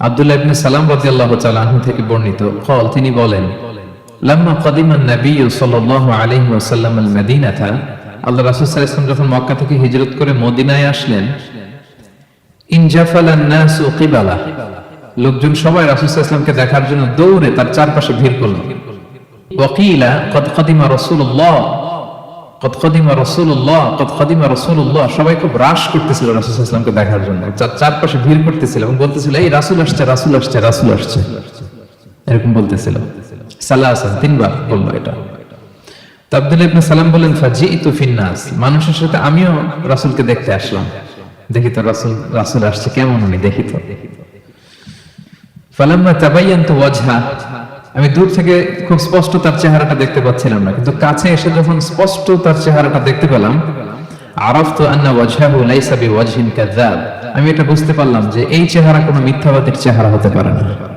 আব্দুল্লাহ ইবনে সালাম রাদিয়াল্লাহু তাআলা আনহু থেকে বর্ণিত قال তিনি বলেন লাম্মা কাদিমান নবী সাল্লাল্লাহু আলাইহি ওয়াসাল্লাম আল মদিনাতা আল্লাহ রাসূল সাল্লাল্লাহু আলাইহি ওয়াসাল্লাম যখন মক্কা থেকে হিজরত করে মদিনায় আসলেন ইনজাফালান নাসু কিবালা লোকজন সবাই রাসূল সাল্লাল্লাহু আলাইহি ওয়াসাল্লামকে দেখার জন্য দৌড়ে তার চারপাশে ভিড় করল ওয়াকিলা কদ কাদিমা রাসূলুল্লাহ কদ কাদিমা রাসূলুল্লাহ কদ কাদিমা রাসূলুল্লাহ সবাই খুব রাশ করতেছিল রাসূল সাল্লাল্লাহু আলাইহি ওয়াসাল্লামকে দেখার জন্য চারপাশে ভিড় করতেছিল এবং বলতেছিল এই রাসূল আসছে রাসূল আসছে রাসূল আসছে এরকম বলতেছিল সালাসা তিনবার বলল এটা। তো আব্দুল্লাহ ইবনে সালাম বলেন ফাজিইতু ফিন নাস মানুষের সাথে আমিও রাসূলকে দেখতে আসলাম দেখি তো রাসূল আসছে কেমন উনি দেখি তো ফালাম্মা তাবায়ানতু ওয়াজহা আমি দূর থেকে খুব স্পষ্ট তার চেহারাটা দেখতে পাচ্ছিলাম না কিন্তু কাছে এসে যখন স্পষ্ট তার চেহারাটা দেখতে পেলাম আরাফতু আন্না ওয়াজহাহু লাইসা বিওয়াজহিন কাযাব আমি এটা বুঝতে পারলাম যে এই চেহারা কোনো মিথ্যাবাদীর চেহারা হতে পারে না।